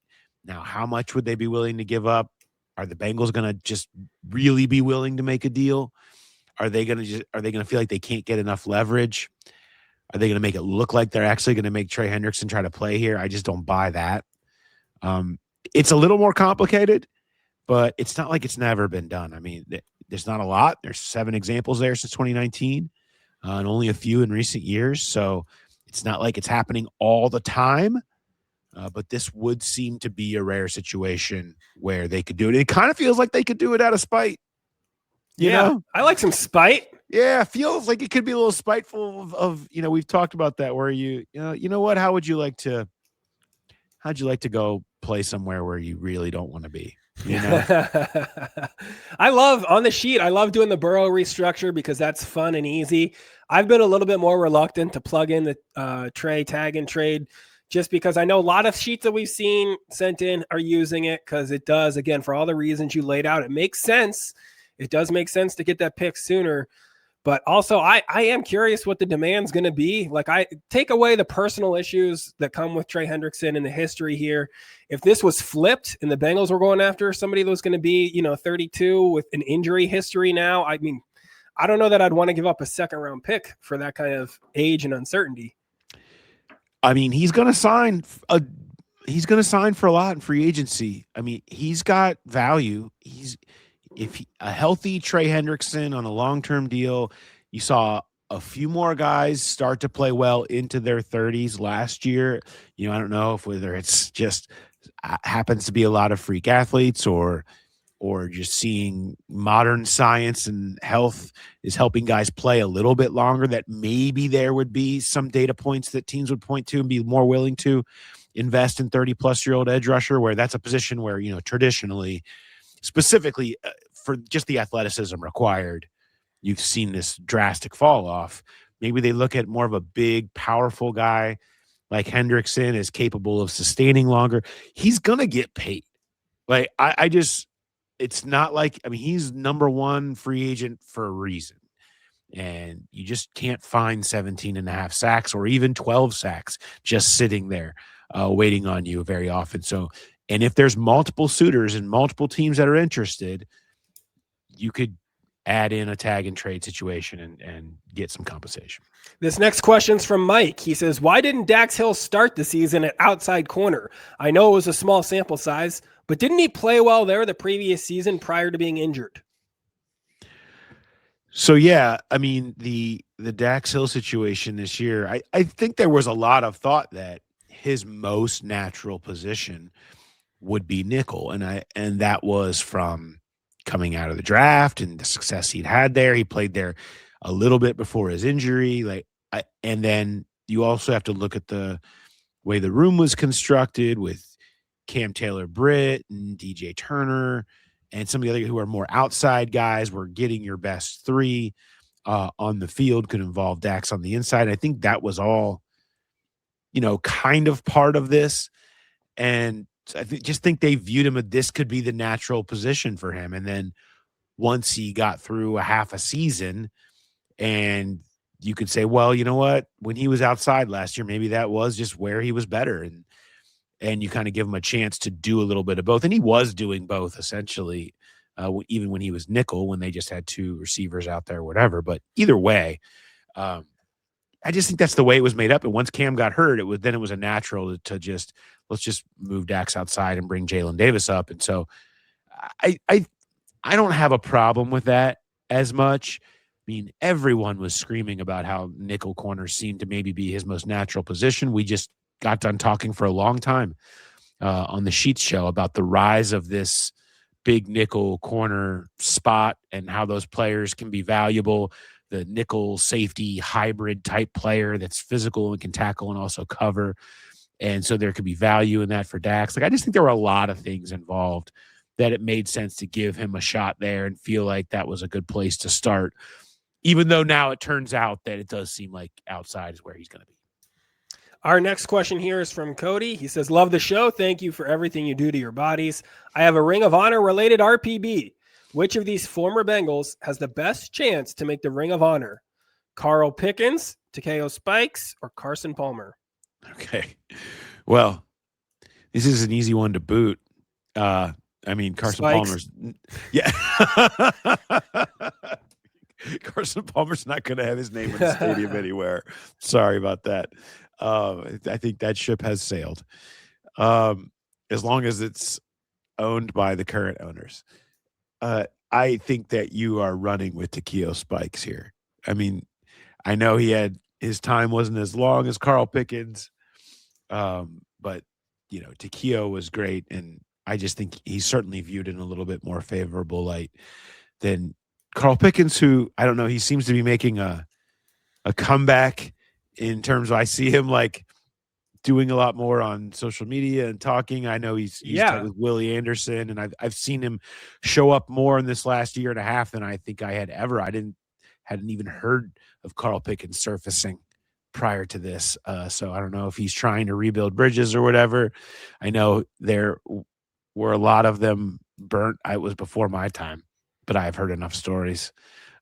Now, how much would they be willing to give up? Are the Bengals going to just really be willing to make a deal? Are they going to feel like they can't get enough leverage? Are they going to make it look like they're actually going to make Trey Hendrickson try to play here? I just don't buy that. It's a little more complicated, but it's not like it's never been done. I mean, there's not a lot. There's 7 examples there since 2019, and only a few in recent years. So it's not like it's happening all the time. But this would seem to be a rare situation where they could do it. It kind of feels like they could do it out of spite. You know? I like some spite. Yeah, feels like it could be a little spiteful of we've talked about that where you know what? How'd you like to go play somewhere where you really don't want to be? You know? I love doing the Burrow restructure because that's fun and easy. I've been a little bit more reluctant to plug in the Trey tag and trade just because I know a lot of sheets that we've seen sent in are using it because it does, again, for all the reasons you laid out. It makes sense. It does make sense to get that pick sooner. But also, I am curious what the demand's going to be. Like, I take away the personal issues that come with Trey Hendrickson and the history here. If this was flipped and the Bengals were going after somebody that was going to be, 32 with an injury history now, I mean, I don't know that I'd want to give up a second-round pick for that kind of age and uncertainty. I mean, he's going to sign for a lot in free agency. I mean, he's got value. A healthy Trey Hendrickson on a long-term deal. You saw a few more guys start to play well into their 30s last year. I don't know whether it's just happens to be a lot of freak athletes or just seeing modern science and health is helping guys play a little bit longer, that maybe there would be some data points that teams would point to and be more willing to invest in 30-plus-year-old edge rusher, where that's a position where, traditionally, specifically for just the athleticism required, you've seen this drastic fall off. Maybe they look at more of a big, powerful guy like Hendrickson is capable of sustaining longer. He's going to get paid. Like, it's not like, I mean, he's number 1 free agent for a reason. And you just can't find 17 and a half sacks or even 12 sacks just sitting there waiting on you very often. So, and if there's multiple suitors and multiple teams that are interested, you could add in a tag and trade situation and get some compensation. This next question's from Mike. He says, why didn't Dax Hill start the season at outside corner? I know it was a small sample size, but didn't he play well there the previous season prior to being injured? So, yeah, I mean, the Dax Hill situation this year, I think there was a lot of thought that his most natural position would be nickel. And that was from coming out of the draft and the success he'd had there. He played there a little bit before his injury. And then you also have to look at the way the room was constructed with Cam Taylor-Britt and DJ Turner and some of the other who are more outside guys were getting your best 3 on the field, could involve Dax on the inside. I think that was all, kind of part of this. And I just think they viewed him as this could be the natural position for him. And then once he got through a half a season and you could say, well, you know what? When he was outside last year, maybe that was just where he was better. And you kind of give him a chance to do a little bit of both. And he was doing both essentially, even when he was nickel, when they just had two receivers out there or whatever. But either way, I just think that's the way it was made up. And once Cam got hurt, it was a natural to just, let's just move Dax outside and bring Jalen Davis up. And so I don't have a problem with that as much. I mean, everyone was screaming about how nickel corners seemed to maybe be his most natural position. We just got done talking for a long time on the Sheets show about the rise of this big nickel corner spot and how those players can be valuable. The nickel safety hybrid type player that's physical and can tackle and also cover. And so there could be value in that for Dax. Like, I just think there were a lot of things involved that it made sense to give him a shot there and feel like that was a good place to start, even though now it turns out that it does seem like outside is where he's going to be. Our next question here is from Cody. He says, love the show. Thank you for everything you do to your bodies. I have a Ring of Honor related RPB. Which of these former Bengals has the best chance to make the Ring of Honor? Carl Pickens, Takeo Spikes, or Carson Palmer? Okay. Well, this is an easy one to boot. I mean, Carson Spikes. Palmer's. Yeah. Carson Palmer's not going to have his name in the stadium anywhere. Sorry about that. I think that ship has sailed. As long as it's owned by the current owners. I think that you are running with Takeo Spikes here. I mean, I know his time wasn't as long as Carl Pickens, but Takeo was great, and I just think he's certainly viewed in a little bit more favorable light than Carl Pickens, who I don't know. He seems to be making a comeback in terms of, I see him like doing a lot more on social media and talking. I know he's tight with Willie Anderson, and I've seen him show up more in this last year and a half than I think I had ever. I hadn't even heard of Carl Pickens surfacing prior to this. So I don't know if he's trying to rebuild bridges or whatever. I know there were a lot of them burnt. It was before my time, but I've heard enough stories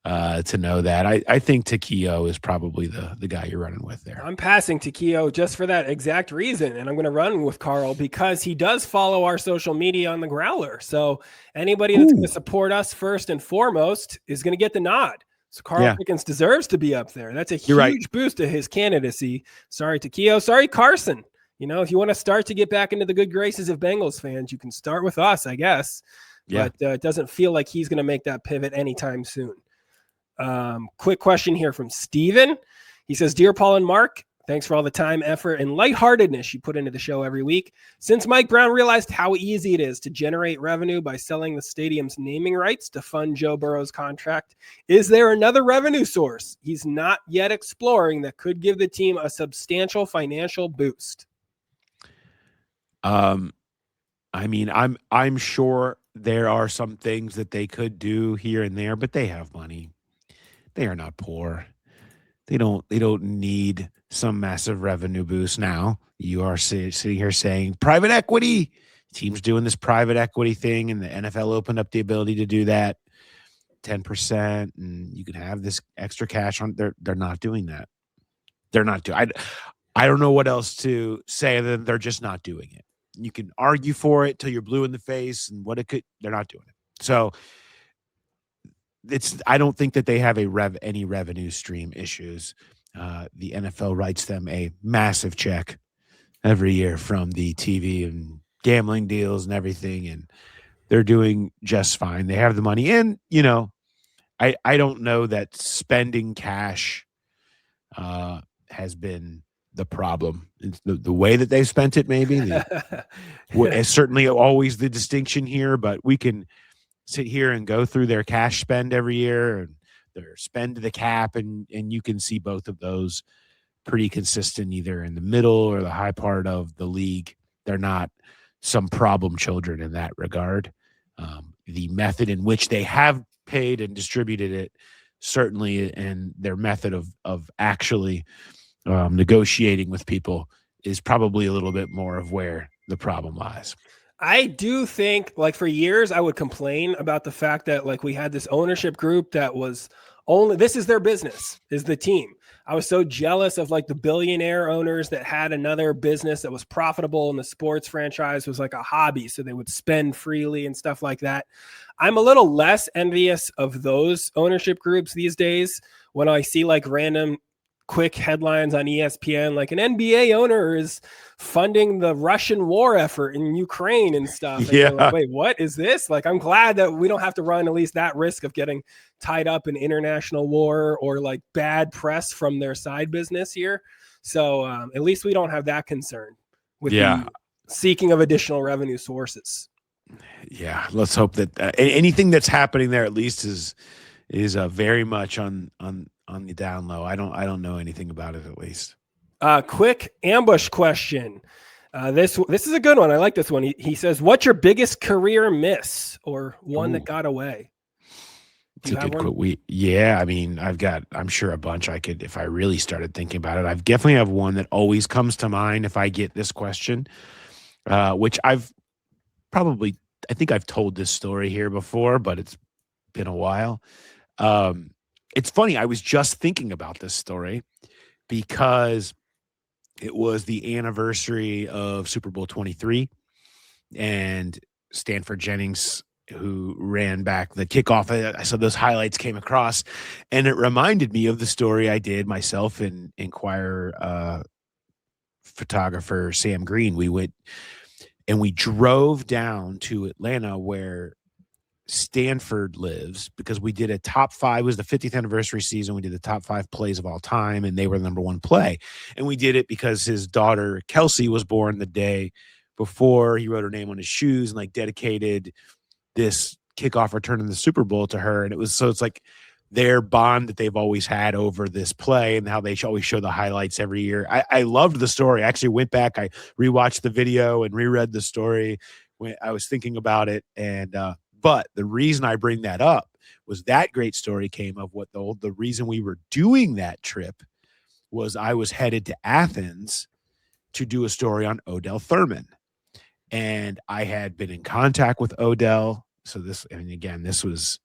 to know that. I think Takeo is probably the guy you're running with there. I'm passing Takeo just for that exact reason, and I'm going to run with Carl because he does follow our social media on the Growler. So anybody that's going to support us first and foremost is going to get the nod. So Carl Pickens deserves to be up there. That's a huge boost to his candidacy. Sorry, Takeo. Sorry, Carson. If you want to start to get back into the good graces of Bengals fans, you can start with us, I guess. Yeah. But it doesn't feel like he's going to make that pivot anytime soon. Quick question here from Steven. He says, Dear Paul and Mark, thanks for all the time, effort, and lightheartedness you put into the show every week. Since Mike Brown realized how easy it is to generate revenue by selling the stadium's naming rights to fund Joe Burrow's contract, is there another revenue source he's not yet exploring that could give the team a substantial financial boost? I mean, I'm sure there are some things that they could do here and there, but they have money. They are not poor. They don't need some massive revenue boost now. You are sitting here saying private equity. Teams doing this private equity thing, and the NFL opened up the ability to do that 10%, and you can have this extra cash on. They're not doing that. They're not doing. I don't know what else to say other than they're just not doing it. You can argue for it till you're blue in the face, and what it could. They're not doing it. So. I don't think that they have any revenue stream issues. The NFL writes them a massive check every year from the TV and gambling deals and everything, and they're doing just fine. They have the money, and I don't know that spending cash has been the problem. It's the way that they've spent it, maybe. It's certainly always the distinction here, but we can sit here and go through their cash spend every year and their spend to the cap, and you can see both of those pretty consistent, either in the middle or the high part of the league. They're not some problem children in that regard. The method in which they have paid and distributed it, certainly, and their method of actually negotiating with people is probably a little bit more of where the problem lies. I do think, like, for years, I would complain about the fact that, like, we had this ownership group that was only, this is their business, is the team. I was so jealous of like the billionaire owners that had another business that was profitable and the sports franchise was like a hobby. So they would spend freely and stuff like that. I'm a little less envious of those ownership groups these days when I see like random quick headlines on ESPN, like an NBA owner is funding the Russian war effort in Ukraine and stuff. And yeah. like, wait, what is this? Like, I'm glad that we don't have to run at least that risk of getting tied up in international war or like bad press from their side business here. So at least we don't have that concern with the seeking of additional revenue sources. Yeah. Let's hope that anything that's happening there at least is very much on the down low. I don't know anything about it at least. Quick ambush question. This is a good one. I like this one. He says, "What's your biggest career miss or one that got away?" It's a good quote. I mean, I'm sure a bunch I could, if I really started thinking about it. I definitely have one that always comes to mind if I get this question, which I think I've told this story here before, but it's been a while. It's funny. I was just thinking about this story because it was the anniversary of Super Bowl 23 and Stanford Jennings, who ran back the kickoff. I saw those highlights came across and it reminded me of the story I did myself and Inquirer photographer Sam Green. We went and we drove down to Atlanta where Stanford lives because we did a top 5. It was the 50th anniversary season. We did the top 5 plays of all time, and they were the number 1 play. And we did it because his daughter Kelsey was born the day before. He wrote her name on his shoes and like dedicated this kickoff return in the Super Bowl to her. And it's like their bond that they've always had over this play and how they always show the highlights every year. I loved the story. I actually went back, I rewatched the video and reread the story when I was thinking about it. And, but the reason I bring that up was that great story came of what the reason we were doing that trip was I was headed to Athens to do a story on Odell Thurman. And I had been in contact with Odell. So this was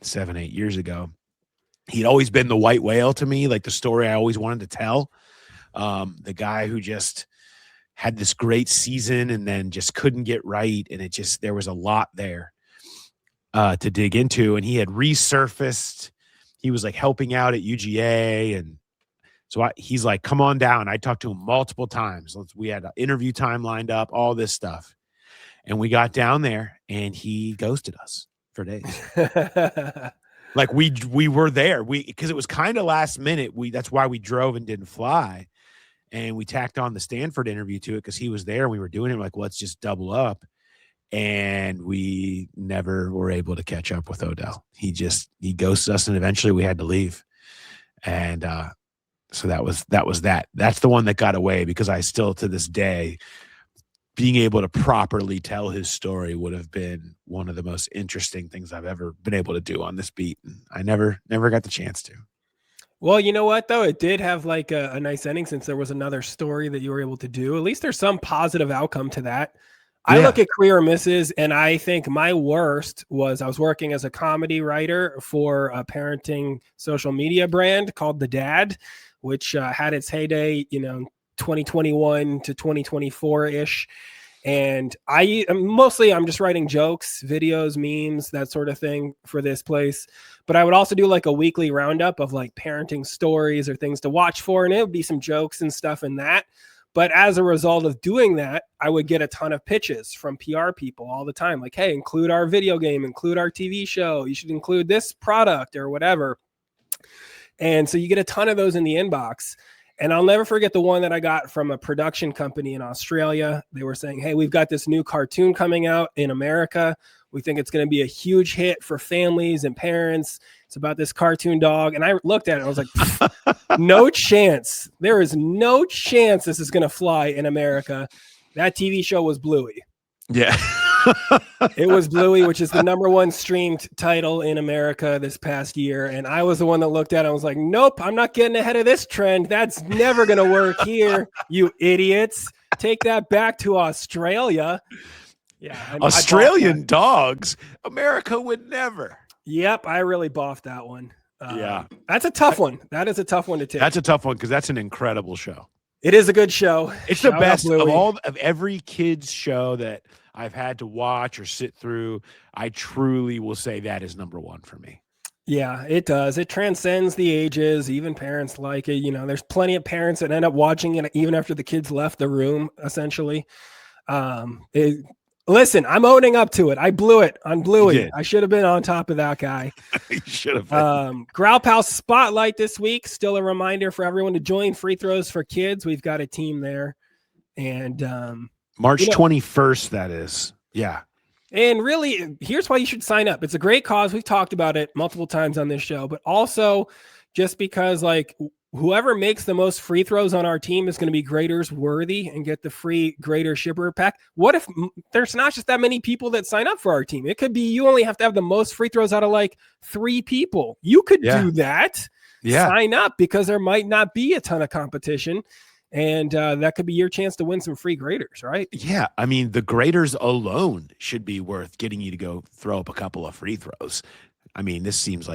7-8 years ago. He'd always been the white whale to me, like the story I always wanted to tell. The guy who just had this great season and then just couldn't get right. And there was a lot there to dig into, and he had resurfaced. He was like helping out at UGA, and so he's like, "Come on down." I talked to him multiple times. We had an interview time lined up, all this stuff, and we got down there, and he ghosted us for days. Like we were there, because it was kind of last minute. That's why we drove and didn't fly, and we tacked on the Stanford interview to it because he was there. And we were doing it like, let's just double up. And we never were able to catch up with Odell. He ghosted us, and eventually we had to leave. And so that was that. That's the one that got away, because I still, to this day, being able to properly tell his story would have been one of the most interesting things I've ever been able to do on this beat. And I never got the chance to. Well, you know what, though? It did have like a nice ending, since there was another story that you were able to do. At least there's some positive outcome to that. I look at career misses, and I think my worst was I was working as a comedy writer for a parenting social media brand called The Dad, which had its heyday, 2021 to 2024-ish. And I'm just writing jokes, videos, memes, that sort of thing for this place. But I would also do like a weekly roundup of like parenting stories or things to watch for. And it would be some jokes and stuff in that. But as a result of doing that, I would get a ton of pitches from PR people all the time. Like, hey, include our video game, include our TV show. You should include this product or whatever. And so you get a ton of those in the inbox. And I'll never forget the one that I got from a production company in Australia. They were saying, hey, we've got this new cartoon coming out in America. We think it's going to be a huge hit for families and parents. It's about this cartoon dog. And I looked at it and I was like, no chance. There is no chance this is going to fly in America. That TV show was Bluey. Yeah. It was Bluey, which is the #1 streamed title in America this past year. And I was the one that looked at it and was like, nope, I'm not getting ahead of this trend. That's never going to work here, you idiots. Take that back to Australia. Yeah, Australian dogs. America would never. Yep, I really boffed that one. That's a tough one. That is a tough one to take. That's a tough one because that's an incredible show. It is a good show. It's the best of every kids show that I've had to watch or sit through. I truly will say that is number one for me. Yeah, it does. It transcends the ages. Even parents like it. There's plenty of parents that end up watching it even after the kids left the room, essentially. Listen, I'm owning up to it. I blew it on Bluey. I should have been on top of that guy. You should have been. Growl Pal Spotlight this week. Still a reminder for everyone to join Free Throws for Kids. We've got a team there. And March 21st, that is. Yeah. And really, here's why you should sign up. It's a great cause. We've talked about it multiple times on this show, but also just because whoever makes the most free throws on our team is going to be graders worthy and get the free grader shipper pack. What if there's not just that many people that sign up for our team? It could be you only have to have the most free throws out of 3 people. You could do that. Yeah. Sign up because there might not be a ton of competition. And that could be your chance to win some free graders, right? Yeah. I mean, the graders alone should be worth getting you to go throw up a couple of free throws. I mean, this seems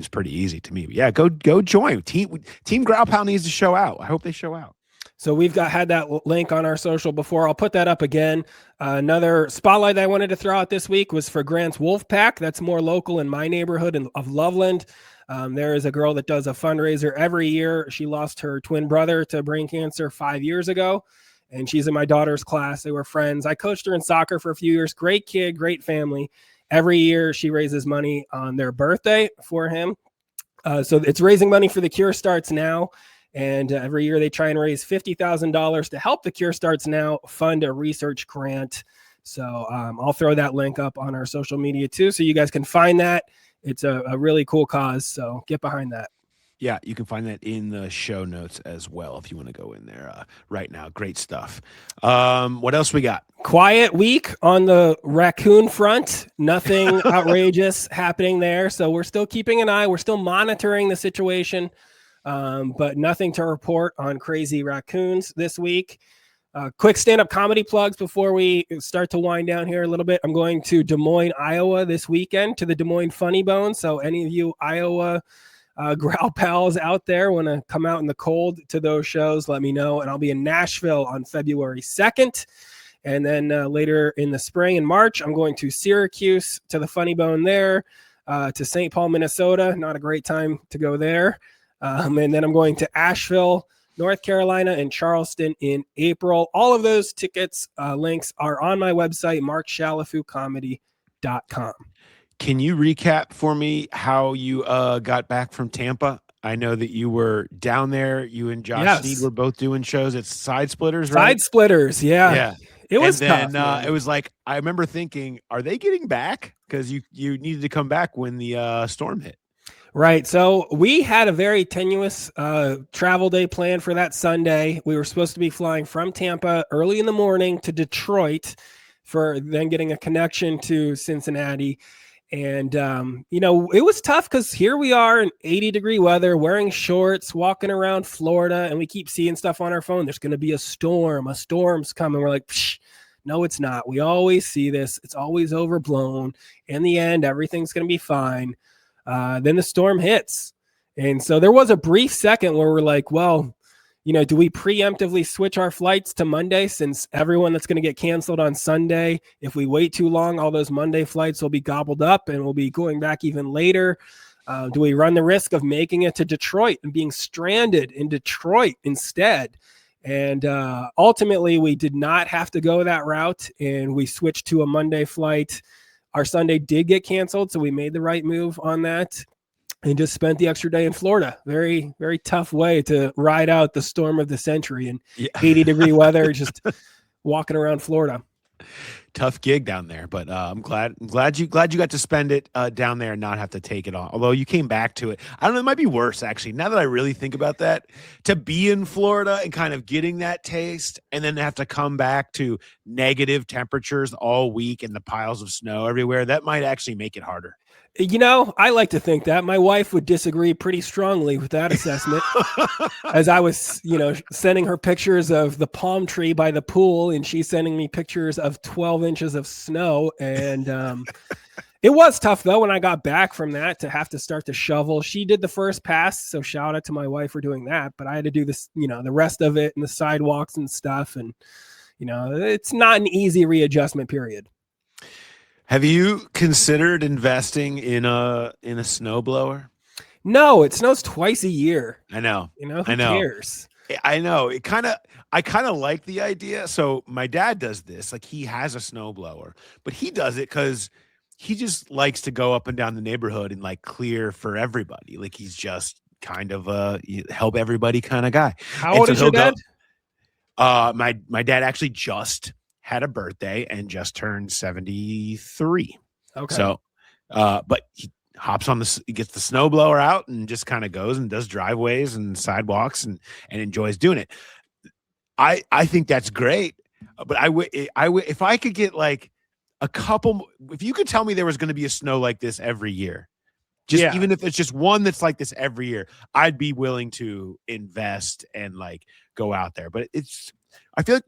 pretty easy to me. But yeah, go join. Team Growl Pal needs to show out. I hope they show out. So we've had that link on our social before. I'll put that up again. Another spotlight I wanted to throw out this week was for Grant's Wolf Pack. That's more local in my neighborhood of Loveland. There is a girl that does a fundraiser every year. She lost her twin brother to brain cancer 5 years ago, and she's in my daughter's class. They were friends. I coached her in soccer for a few years. Great kid, great family. Every year she raises money on their birthday for him. So it's raising money for the Cure Starts Now. And every year they try and raise $50,000 to help the Cure Starts Now fund a research grant. So I'll throw that link up on our social media too, so you guys can find that. It's a really cool cause, so get behind that. Yeah, you can find that in the show notes as well if you want to go in there right now. Great stuff. What else we got? Quiet week on the raccoon front. Nothing outrageous happening there. So we're still keeping an eye. We're still monitoring the situation, but nothing to report on crazy raccoons this week. Quick stand-up comedy plugs before we start to wind down here a little bit. I'm going to Des Moines, Iowa this weekend to the Des Moines Funny Bone. So any of you Iowa Growl Pals out there want to come out in the cold to those shows, let me know. And I'll be in Nashville on February 2nd. And then later in the spring in March, I'm going to Syracuse to the Funny Bone there, to St. Paul, Minnesota. Not a great time to go there. And then I'm going to Asheville, North Carolina, and Charleston in April. All of those tickets links are on my website, markshalafucomedy.com. Can you recap for me how you got back from Tampa? I know that you were down there. You and Josh Sneed were both doing shows at Side Splitters, right? Side Splitters, yeah. Yeah. It was tough. It was I remember thinking, are they getting back? Because you needed to come back when the storm hit. Right. So we had a very tenuous travel day planned for that Sunday. We were supposed to be flying from Tampa early in the morning to Detroit for then getting a connection to Cincinnati. And, it was tough because here we are in 80-degree weather, wearing shorts, walking around Florida, and we keep seeing stuff on our phone. There's going to be a storm. A storm's coming. We're like, psh, no, it's not. We always see this. It's always overblown. In the end, everything's going to be fine. Then the storm hits. And so there was a brief second where we're like, well, do we preemptively switch our flights to Monday since everyone that's going to get canceled on Sunday, if we wait too long, all those Monday flights will be gobbled up and we'll be going back even later? Do we run the risk of making it to Detroit and being stranded in Detroit instead? And ultimately, we did not have to go that route, and we switched to a Monday flight. Our Sunday did get canceled, so we made the right move on that and just spent the extra day in Florida. Very, very tough way to ride out the storm of the century in 80-degree weather, just walking around Florida. Tough gig down there, but I'm glad you got to spend it down there and not have to take it on. Although you came back to it, I don't know, it might be worse actually. Now that I really think about that, to be in Florida and kind of getting that taste, and then have to come back to negative temperatures all week and the piles of snow everywhere, that might actually make it harder. I like to think that. My wife would disagree pretty strongly with that assessment. As I was, sending her pictures of the palm tree by the pool, and she's sending me pictures of 12 inches of snow. And It was tough though when I got back from that to have to start to shovel. She did the first pass, so shout out to my wife for doing that. But I had to do this, the rest of it and the sidewalks and stuff, and it's not an easy readjustment period. Have you considered investing in a snowblower? No, it snows twice a year. I know. Who cares? I know. I kind of like the idea. So my dad does this. Like, he has a snowblower, but he does it because he just likes to go up and down the neighborhood and like clear for everybody. Like, he's just kind of a help everybody kind of guy. How old is your dad? My dad actually just had a birthday and just turned 73. Okay. So, but he hops on he gets the snowblower out and just kind of goes and does driveways and sidewalks and enjoys doing it. I think that's great, but I would if I could get like a couple, if you could tell me there was going to be a snow like this every year, even if it's just one that's like this every year, I'd be willing to invest and like go out there. But I feel like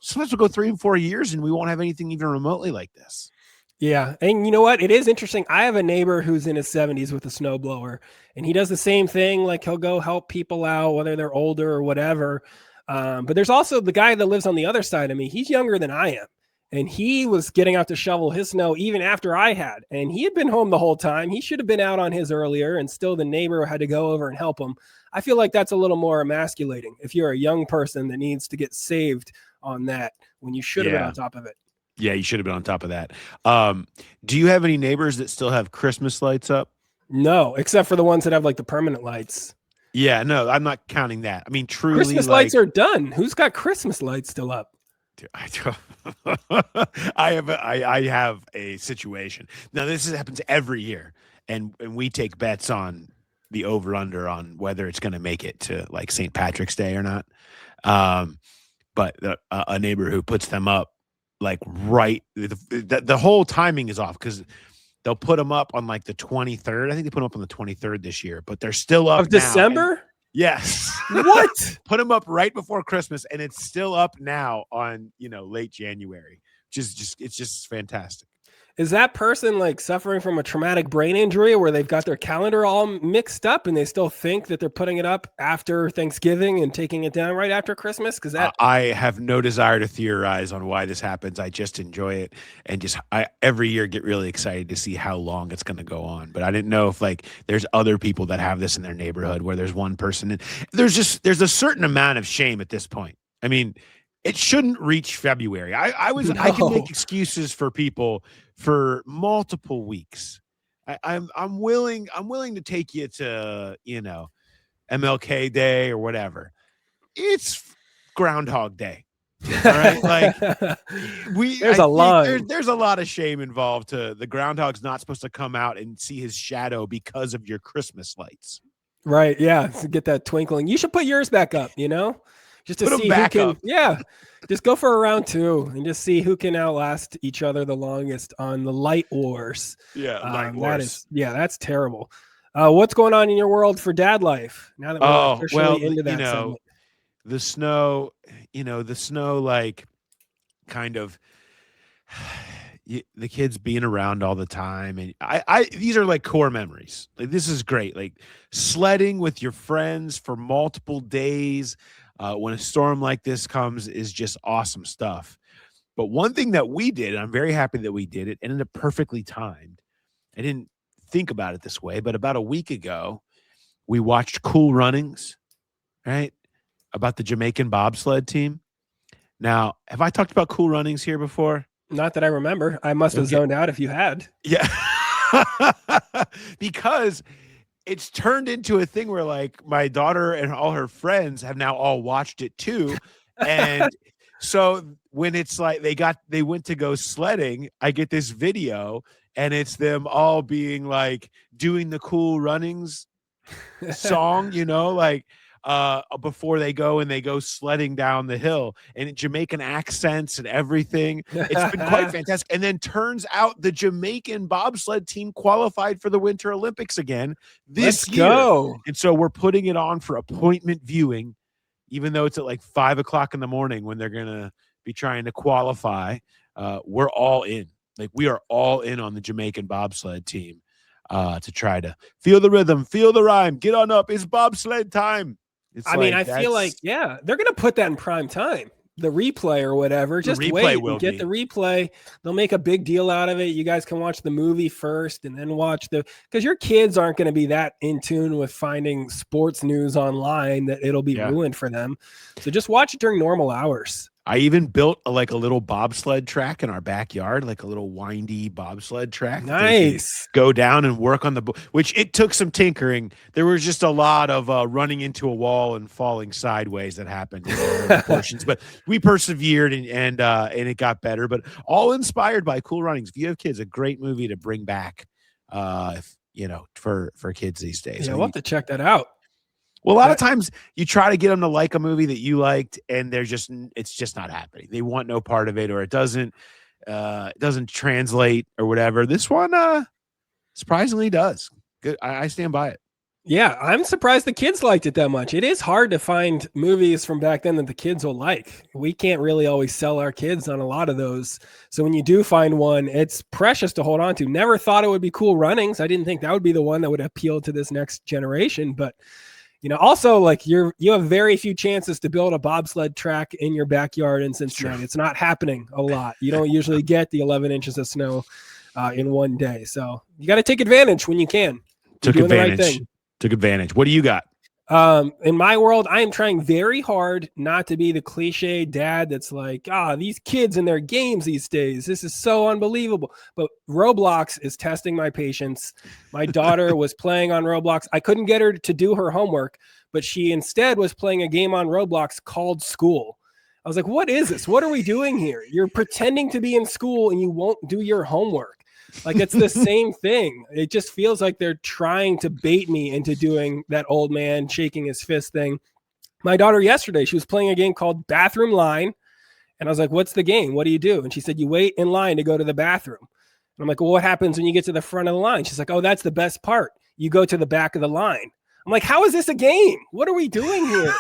sometimes we'll go 3 and 4 years and we won't have anything even remotely like this. Yeah. And you know what? It is interesting. I have a neighbor who's in his 70s with a snowblower, and he does the same thing. Like, he'll go help people out, whether they're older or whatever. But there's also the guy that lives on the other side of me. He's younger than I am. And he was getting out to shovel his snow even after I had. And he had been home the whole time. He should have been out on his earlier, and still the neighbor had to go over and help him. I feel like that's a little more emasculating if you're a young person that needs to get saved on that when you should have been on top of it. Yeah, you should have been on top of that. Do you have any neighbors that still have Christmas lights up? No, except for the ones that have like the permanent lights. Yeah, no, I'm not counting that. I mean, truly, Christmas lights are done. Who's got Christmas lights still up? I have a situation. Now, this happens every year, and we take bets on the over-under on whether it's going to make it to like St. Patrick's Day or not. But a neighbor who puts them up like right, the whole timing is off because they'll put them up on like the 23rd. I think they put them up on the 23rd this year, but they're still up of December. Yes. What? Put them up right before Christmas, and it's still up now on late January. It's just fantastic. Is that person like suffering from a traumatic brain injury where they've got their calendar all mixed up and they still think that they're putting it up after Thanksgiving and taking it down right after Christmas? Because I have no desire to theorize on why this happens. I just enjoy it, and I every year get really excited to see how long it's going to go on. But I didn't know if like there's other people that have this in their neighborhood where there's one person and there's a certain amount of shame at this point. I mean, it shouldn't reach February. I can make excuses for people for multiple weeks. I'm willing to take you to MLK Day or whatever. It's Groundhog Day. All right, like there's a lot of shame involved. To the groundhog's not supposed to come out and see his shadow because of your Christmas lights. Right? Yeah, to get that twinkling. You should put yours back up. Just to see who can. Yeah, just go for a round 2 and just see who can outlast each other the longest on the light wars. Yeah, light wars. That's terrible. What's going on in your world for dad life now that we're officially into that segment? The snow, like kind of the kids being around all the time. And these are like core memories. Like, this is great. Like sledding with your friends for multiple days when a storm like this comes is just awesome stuff. But one thing that we did, and I'm very happy that we did it, ended up perfectly timed. I didn't think about it this way, but about a week ago, we watched Cool Runnings, right? About the Jamaican bobsled team. Now, have I talked about Cool Runnings here before? Not that I remember. I must have zoned out if you had. Yeah. Because it's turned into a thing where like my daughter and all her friends have now all watched it too. And so when it's like they went to go sledding, I get this video and it's them all being like doing the Cool Runnings song, like before they go sledding down the hill, and Jamaican accents and everything. It's been quite fantastic. And then turns out the Jamaican bobsled team qualified for the Winter Olympics again this year. Go. And so we're putting it on for appointment viewing, even though it's at like 5 o'clock in the morning when they're going to be trying to qualify. We're all in. Like, we are all in on the Jamaican bobsled team to try to feel the rhythm, feel the rhyme, get on up. It's bobsled time. I mean, I feel like, they're going to put that in prime time. The replay or whatever, just wait and get the replay. They'll make a big deal out of it. You guys can watch the movie first and then watch because your kids aren't going to be that in tune with finding sports news online that it'll be ruined for them. So just watch it during normal hours. I even built a little bobsled track in our backyard, like a little windy bobsled track. Nice. Go down and work on which it took some tinkering. There was just a lot of running into a wall and falling sideways that happened in early portions, but we persevered and it got better. But all inspired by Cool Runnings. If you have kids, a great movie to bring back, for kids these days. Yeah, we'll have to check that out. Well, a lot of times you try to get them to like a movie that you liked, and it's just not happening. They want no part of it, or it doesn't translate or whatever. This one surprisingly does. Good. I stand by it. Yeah, I'm surprised the kids liked it that much. It is hard to find movies from back then that the kids will like. We can't really always sell our kids on a lot of those. So when you do find one, it's precious to hold on to. Never thought it would be Cool Runnings. I didn't think that would be the one that would appeal to this next generation, but also, like, you have very few chances to build a bobsled track in your backyard in Cincinnati. Sure. It's not happening a lot. You don't usually get the 11 inches of snow in one day. So you got to take advantage when you can. Took advantage. What do you got? In my world, I am trying very hard not to be the cliche dad that's like, these kids and their games these days, this is so unbelievable. But Roblox is testing my patience. My daughter was playing on Roblox. I couldn't get her to do her homework, but she instead was playing a game on Roblox called School. I was like, what is this? What are we doing here? You're pretending to be in school and you won't do your homework. Like, it's the same thing. It just feels like they're trying to bait me into doing that old man shaking his fist thing. My daughter yesterday, she was playing a game called Bathroom Line. And I was like, what's the game? What do you do? And she said, you wait in line to go to the bathroom. And I'm like, well, what happens when you get to the front of the line? She's like, oh, that's the best part. You go to the back of the line. I'm like, how is this a game? What are we doing here?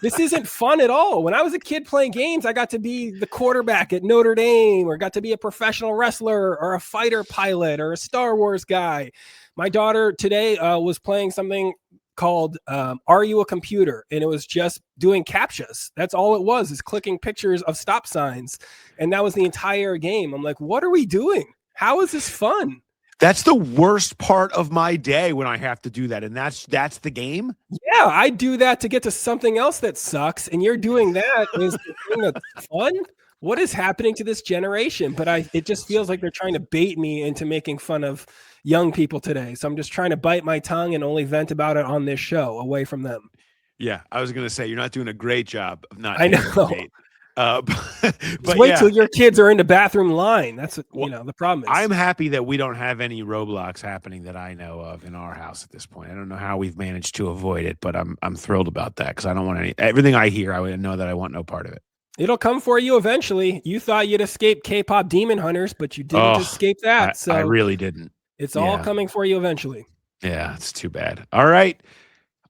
This isn't fun at all. When I was a kid playing games, I got to be the quarterback at Notre Dame, or got to be a professional wrestler or a fighter pilot or a Star Wars guy. My daughter today was playing something called Are You a Computer? And it was just doing CAPTCHAs. That's all it was, is clicking pictures of stop signs. And that was the entire game. I'm like, what are we doing? How is this fun? That's the worst part of my day, when I have to do that. And that's the game. Yeah, I do that to get to something else that sucks. And you're doing that is the thing that's fun. What is happening to this generation? But it just feels like they're trying to bait me into making fun of young people today. So I'm just trying to bite my tongue and only vent about it on this show away from them. Yeah, I was going to say, you're not doing a great job of not. I know. But wait till your kids are in the Bathroom Line. That's what, the problem is. I'm happy that we don't have any Roblox happening that I know of in our house at this point. I don't know how we've managed to avoid it, but I'm thrilled about that, because I don't want everything I hear. I know that I want no part of it. It'll come for you eventually. You thought you'd escape K-pop demon hunters, but you didn't escape that. I really didn't. It's all coming for you eventually. Yeah, it's too bad. All right.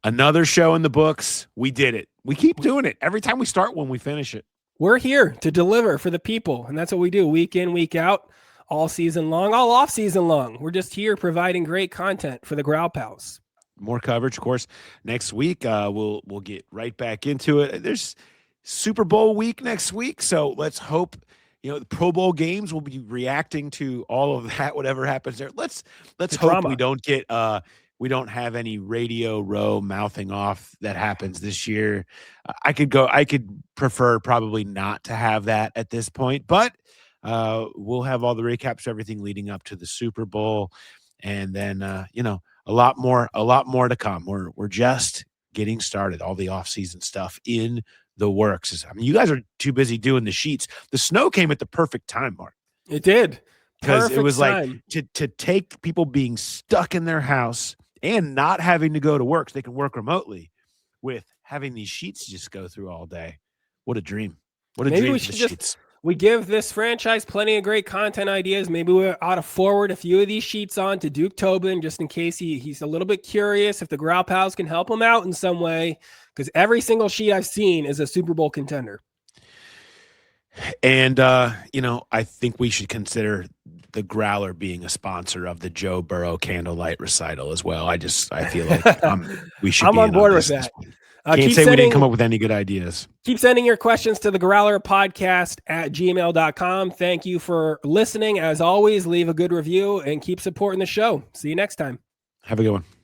Another show in the books. We did it. We keep doing it. Every time we start one, we finish it. We're here to deliver for the people, and that's what we do week in, week out, all season long, all off season long. We're just here providing great content for the Growl Pals. More coverage, of course, next week. We'll get right back into it. There's Super Bowl week next week, so let's hope the Pro Bowl games will be reacting to all of that, whatever happens there. Let's hope drama. We don't have any Radio Row mouthing off that happens this year. I could prefer probably not to have that at this point, but we'll have all the recaps of everything leading up to the Super Bowl, and then a lot more to come. We're just getting started. All the off-season stuff in the works. I mean, you guys are too busy doing the sheets. The snow came at the perfect time, Mark. It did. Because it was time. Like to take people being stuck in their house and not having to go to work so they can work remotely, with having these sheets just go through all day. What a dream. What a Maybe dream we for should the sheets. We give this franchise plenty of great content ideas. Maybe we ought to forward a few of these sheets on to Duke Tobin, just in case he's a little bit curious if the Growl Pals can help him out in some way, because every single sheet I've seen is a Super Bowl contender. And, I think we should consider the Growler being a sponsor of the Joe Burrow candlelight recital as well. I feel like we should. I'm on board with that. Can't say we didn't come up with any good ideas. Keep sending your questions to thegrowlerpodcast@gmail.com. Thank you for listening. As always, leave a good review and keep supporting the show. See you next time. Have a good one.